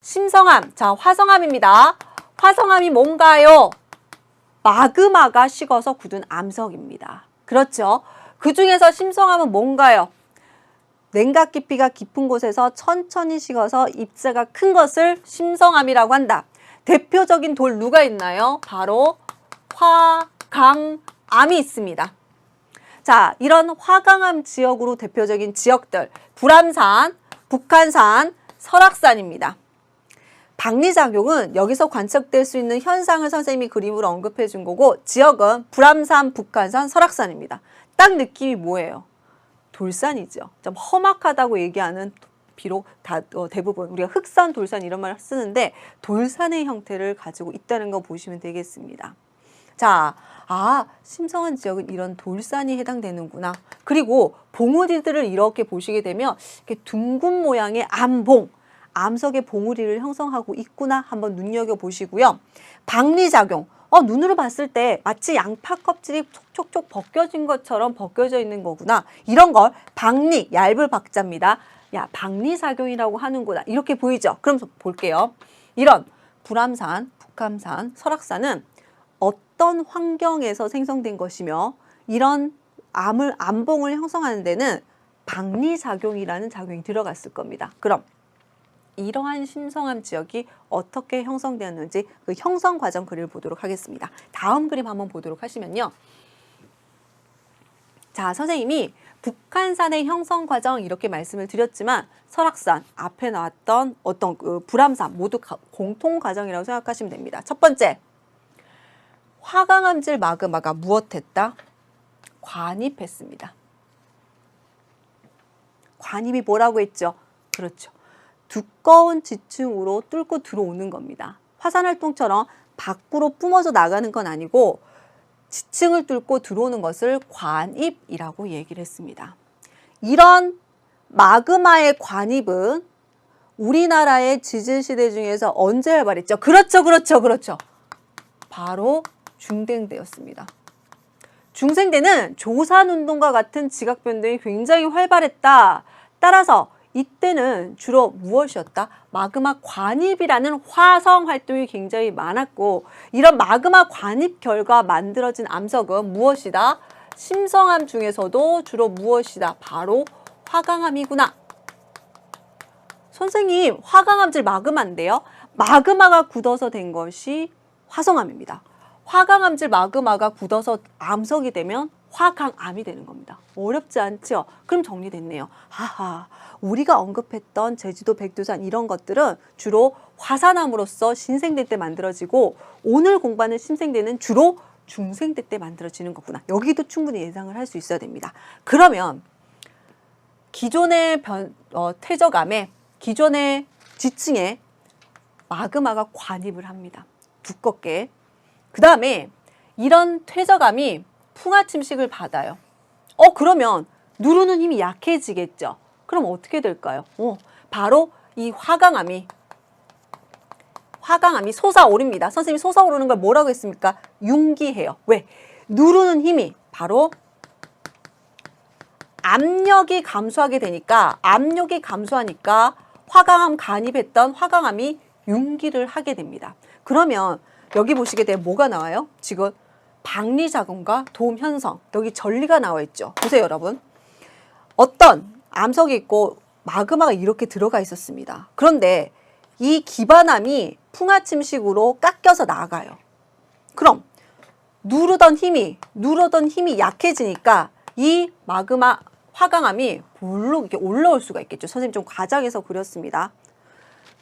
심성암. 자, 화성암입니다. 화성암이 뭔가요? 마그마가 식어서 굳은 암석입니다. 그렇죠. 그 중에서 심성암은 뭔가요? 냉각 깊이가 깊은 곳에서 천천히 식어서 입자가 큰 것을 심성암이라고 한다. 대표적인 돌 누가 있나요? 바로 화강암이 있습니다. 자, 이런 화강암 지역으로 대표적인 지역들 불암산, 북한산, 설악산입니다. 박리작용은 여기서 관측될 수 있는 현상을 선생님이 그림으로 언급해 준 거고 지역은 불암산, 북한산, 설악산입니다. 딱 느낌이 뭐예요? 돌산이죠. 좀 험악하다고 얘기하는 비록 대부분 우리가 흑산, 돌산 이런 말을 쓰는데 돌산의 형태를 가지고 있다는 거 보시면 되겠습니다. 자, 심성암 지역은 이런 돌산이 해당되는구나. 그리고 봉우리들을 이렇게 보시게 되면 이렇게 둥근 모양의 암봉, 암석의 봉우리를 형성하고 있구나 한번 눈여겨보시고요. 박리작용, 눈으로 봤을 때 마치 양파 껍질이 촉촉촉 벗겨진 것처럼 벗겨져 있는 거구나. 이런 걸 박리, 얇은 박자입니다. 야, 박리작용이라고 하는구나. 이렇게 보이죠? 그럼 볼게요. 이런 불암산, 북한산, 설악산은 어떤 환경에서 생성된 것이며 이런 암봉을 형성하는 데는 박리작용이라는 작용이 들어갔을 겁니다. 그럼 이러한 심성암 지역이 어떻게 형성되었는지 그 형성 과정 그림을 보도록 하겠습니다. 다음 그림 한번 보도록 하시면요. 자, 선생님이 북한산의 형성 과정 이렇게 말씀을 드렸지만 설악산, 앞에 나왔던 어떤 불암산 모두 공통 과정이라고 생각하시면 됩니다. 첫 번째, 화강암질 마그마가 무엇했다? 관입했습니다. 관입이 뭐라고 했죠? 그렇죠. 두꺼운 지층으로 뚫고 들어오는 겁니다. 화산활동처럼 밖으로 뿜어져 나가는 건 아니고 지층을 뚫고 들어오는 것을 관입이라고 얘기를 했습니다. 이런 마그마의 관입은 우리나라의 지질시대 중에서 언제 활발했죠? 그렇죠. 바로 중생대였습니다. 중생대는 조산운동과 같은 지각변동이 굉장히 활발했다. 따라서 이때는 주로 무엇이었다? 마그마 관입이라는 화성 활동이 굉장히 많았고 이런 마그마 관입 결과 만들어진 암석은 무엇이다? 심성암 중에서도 주로 무엇이다? 바로 화강암이구나. 선생님, 화강암질 마그마인데요. 마그마가 굳어서 된 것이 화성암입니다. 화강암질 마그마가 굳어서 암석이 되면 화강암이 되는 겁니다. 어렵지 않죠? 그럼 정리됐네요. 하하, 우리가 언급했던 제주도 백두산 이런 것들은 주로 화산암으로서 신생대 때 만들어지고 오늘 공부하는 심생대는 주로 중생대 때 만들어지는 거구나. 여기도 충분히 예상을 할 수 있어야 됩니다. 그러면 기존의 퇴적암에 기존의 지층에 마그마가 관입을 합니다. 두껍게. 그 다음에 이런 퇴적암이 풍화 침식을 받아요. 그러면 누르는 힘이 약해지겠죠. 그럼 어떻게 될까요? 바로 이 화강암이 솟아오릅니다. 선생님이 솟아오르는 걸 뭐라고 했습니까? 융기해요. 왜? 누르는 힘이 바로 압력이 감소하게 되니까 압력이 감소하니까 화강암 간입했던 화강암이 융기를 하게 됩니다. 그러면 여기 보시게 되면 뭐가 나와요? 지금 박리작용과 도움 현성, 여기 전리가 나와 있죠. 보세요, 여러분. 어떤 암석이 있고 마그마가 이렇게 들어가 있었습니다. 그런데 이 기반암이 풍화 침식으로 깎여서 나가요. 그럼 누르던 힘이 약해지니까 이 마그마 화강암이 볼록 이렇게 올라올 수가 있겠죠. 선생님 좀 과장해서 그렸습니다.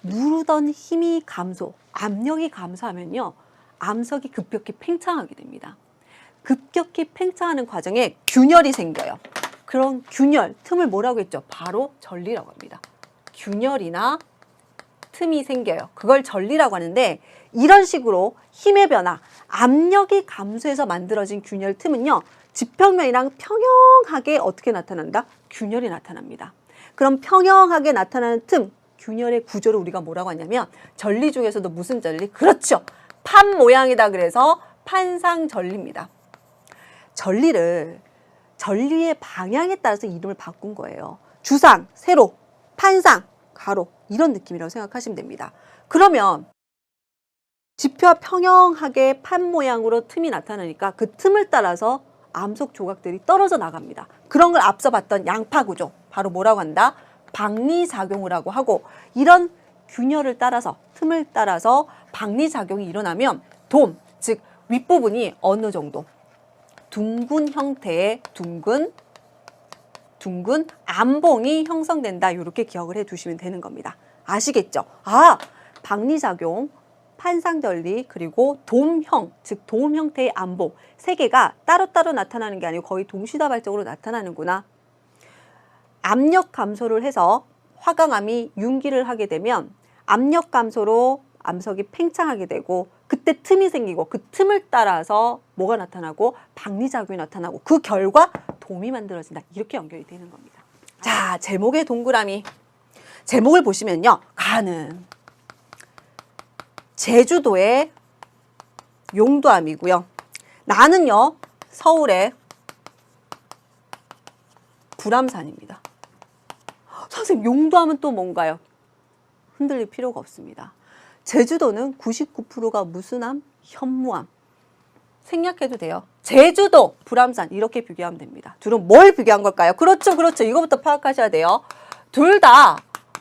누르던 힘이 감소, 압력이 감소하면요. 암석이 급격히 팽창하게 됩니다. 급격히 팽창하는 과정에 균열이 생겨요. 그런 균열, 틈을 뭐라고 했죠? 바로 전리라고 합니다. 균열이나 틈이 생겨요. 그걸 전리라고 하는데 이런 식으로 힘의 변화, 압력이 감소해서 만들어진 균열 틈은요. 지평면이랑 평형하게 어떻게 나타난다? 균열이 나타납니다. 그럼 평형하게 나타나는 틈, 균열의 구조를 우리가 뭐라고 하냐면 전리 중에서도 무슨 전리? 그렇죠. 판 모양이다 그래서 판상전리입니다. 전리의 방향에 따라서 이름을 바꾼 거예요. 주상, 세로, 판상, 가로. 이런 느낌이라고 생각하시면 됩니다. 그러면 지표와 평형하게 판 모양으로 틈이 나타나니까 그 틈을 따라서 암석 조각들이 떨어져 나갑니다. 그런 걸 앞서 봤던 양파 구조, 바로 뭐라고 한다? 박리작용이라고 하고, 이런 균열을 따라서, 틈을 따라서 박리작용이 일어나면 돔, 즉 윗부분이 어느 정도 둥근 형태의 둥근 암봉이 형성된다. 이렇게 기억을 해두시면 되는 겁니다. 아시겠죠? 아, 박리작용, 판상절리, 그리고 돔형, 즉 돔 형태의 암봉, 세 개가 따로따로 나타나는 게 아니고 거의 동시다발적으로 나타나는구나. 압력 감소를 해서 화강암이 융기를 하게 되면 압력 감소로 암석이 팽창하게 되고, 그때 틈이 생기고 그 틈을 따라서 뭐가 나타나고 박리작용이 나타나고, 그 결과 돔이 만들어진다. 이렇게 연결이 되는 겁니다. 자, 제목의 동그라미. 제목을 보시면요. 가는 제주도의 용도암이고요. 나는요. 서울의 불암산입니다. 선생님, 용도암은 또 뭔가요? 흔들릴 필요가 없습니다. 제주도는 99%가 무슨 암? 현무암. 생략해도 돼요. 제주도, 불암산 이렇게 비교하면 됩니다. 둘은 뭘 비교한 걸까요? 그렇죠, 그렇죠. 이거부터 파악하셔야 돼요. 둘 다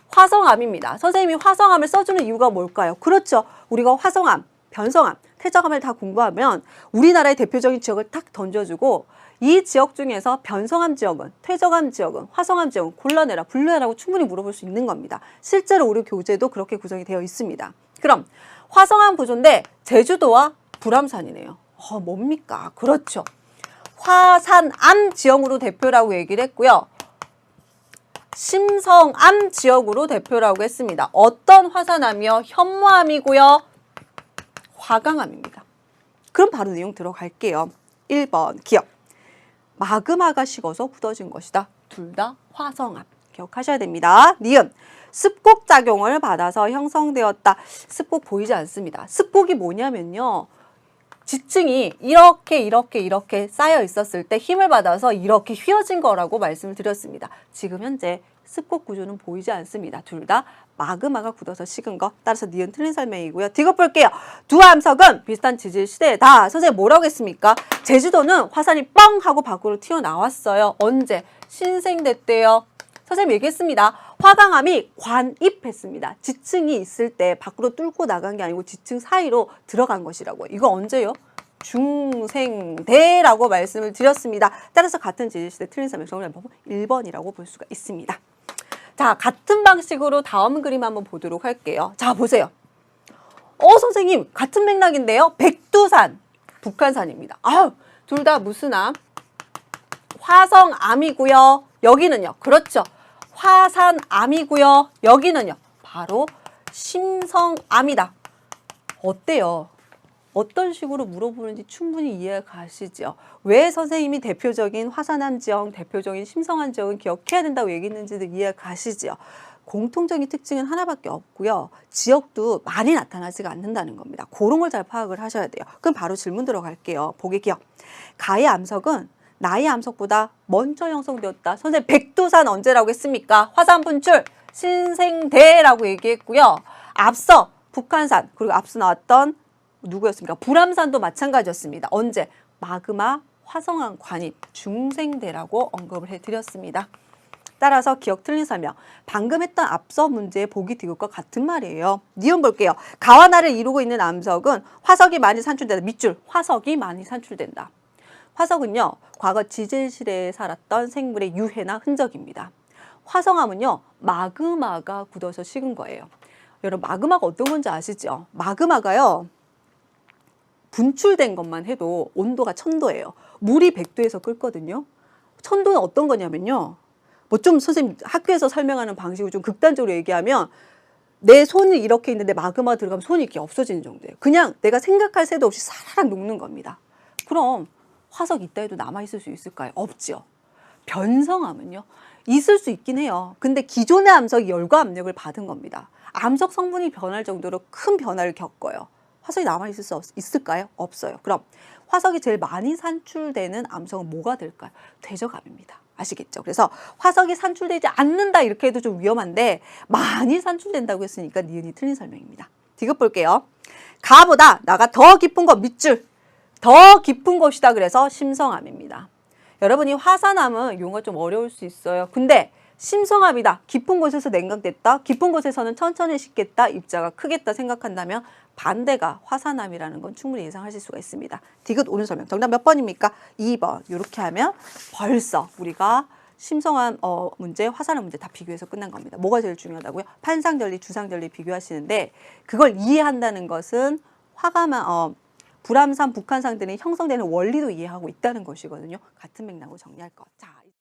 화성암입니다. 선생님이 화성암을 써주는 이유가 뭘까요? 그렇죠. 우리가 화성암, 변성암, 퇴적암을 다 공부하면 우리나라의 대표적인 지역을 딱 던져주고, 이 지역 중에서 변성암 지역은, 퇴적암 지역은, 화성암 지역은 골라내라, 분류해라고 충분히 물어볼 수 있는 겁니다. 실제로 우리 교재도 그렇게 구성이 되어 있습니다. 그럼 화성암 구조인데 제주도와 불암산이네요. 뭡니까? 그렇죠. 화산암 지역으로 대표라고 얘기를 했고요. 심성암 지역으로 대표라고 했습니다. 어떤 화산암이요? 현무암이고요. 화강암입니다. 그럼 바로 내용 들어갈게요. 1번 기억. 마그마가 식어서 굳어진 것이다. 둘 다 화성암. 기억하셔야 됩니다. 니은. 습곡 작용을 받아서 형성되었다. 습곡 보이지 않습니다. 습곡이 뭐냐면요. 지층이 이렇게 쌓여 있었을 때 힘을 받아서 이렇게 휘어진 거라고 말씀을 드렸습니다. 지금 현재 습곡 구조는 보이지 않습니다. 둘 다 마그마가 굳어서 식은 거. 따라서 니은 틀린 설명이고요. 뒤급 볼게요. 두 암석은 비슷한 지질 시대다. 선생님 뭐라고 했습니까? 제주도는 화산이 뻥 하고 밖으로 튀어나왔어요. 언제? 신생대 때요. 선생님 얘기했습니다. 화강암이 관입했습니다. 지층이 있을 때 밖으로 뚫고 나간 게 아니고 지층 사이로 들어간 것이라고요. 이거 언제요? 중생대라고 말씀을 드렸습니다. 따라서 같은 지질시대 틀린 설명 정답 1번이라고 볼 수가 있습니다. 자, 같은 방식으로 다음 그림 한번 보도록 할게요. 자, 보세요. 선생님 같은 맥락인데요. 백두산, 북한산입니다. 둘 다 무슨 암? 화성암이고요. 여기는요. 그렇죠. 화산암이고요. 여기는요. 바로 심성암이다. 어때요? 어떤 식으로 물어보는지 충분히 이해가 가시죠? 왜 선생님이 대표적인 화산암 지역, 대표적인 심성암 지역은 기억해야 된다고 얘기했는지도 이해가 가시죠? 공통적인 특징은 하나밖에 없고요. 지역도 많이 나타나지가 않는다는 겁니다. 그런 걸 잘 파악을 하셔야 돼요. 그럼 바로 질문 들어갈게요. 보기 기억. 가의 암석은 나의 암석보다 먼저 형성되었다. 선생님 백두산 언제라고 했습니까? 화산 분출 신생대라고 얘기했고요. 앞서 북한산, 그리고 앞서 나왔던 누구였습니까? 불암산도 마찬가지였습니다. 언제? 마그마 화성암 관입 중생대라고 언급을 해드렸습니다. 따라서 기억 틀린 설명. 방금 했던 앞서 문제의 보기 디귿과 같은 말이에요. 니은 볼게요. 가와 나를 이루고 있는 암석은 화석이 많이 산출된다. 밑줄 화석이 많이 산출된다. 화석은요, 과거 지질시대에 살았던 생물의 유해나 흔적입니다. 화성암은요, 마그마가 굳어서 식은 거예요. 여러분, 마그마가 어떤 건지 아시죠? 마그마가요, 분출된 것만 해도 온도가 1000도예요. 물이 100도에서 끓거든요. 1000도는 어떤 거냐면요, 뭐 좀 선생님 학교에서 설명하는 방식으로 좀 극단적으로 얘기하면 내 손이 이렇게 있는데 마그마 들어가면 손이 이렇게 없어지는 정도예요. 그냥 내가 생각할 새도 없이 사라락 녹는 겁니다. 그럼 화석 이따 해도 남아있을 수 있을까요? 없죠. 변성암은요, 있을 수 있긴 해요. 근데 기존의 암석이 열과 압력을 받은 겁니다. 암석 성분이 변할 정도로 큰 변화를 겪어요. 화석이 남아있을 수 있을까요? 없어요. 그럼 화석이 제일 많이 산출되는 암석은 뭐가 될까요? 퇴적암입니다. 아시겠죠? 그래서 화석이 산출되지 않는다 이렇게 해도 좀 위험한데 많이 산출된다고 했으니까 니은이 틀린 설명입니다. 디귿 볼게요. 가보다 나가 더 깊은 것 밑줄. 더 깊은 곳이다 그래서 심성암입니다. 여러분이 화산암은 용어가 좀 어려울 수 있어요. 근데 심성암이다. 깊은 곳에서 냉각됐다. 깊은 곳에서는 천천히 식겠다. 입자가 크겠다 생각한다면 반대가 화산암이라는 건 충분히 예상하실 수가 있습니다. 디귿 옳은 설명. 정답 몇 번입니까? 2번. 이렇게 하면 벌써 우리가 심성암 문제, 화산암 문제 다 비교해서 끝난 겁니다. 뭐가 제일 중요하다고요? 판상전리, 주상전리 비교하시는데 그걸 이해한다는 것은 불암산, 북한산 등이 형성되는 원리도 이해하고 있다는 것이거든요. 같은 맥락으로 정리할 것. 자.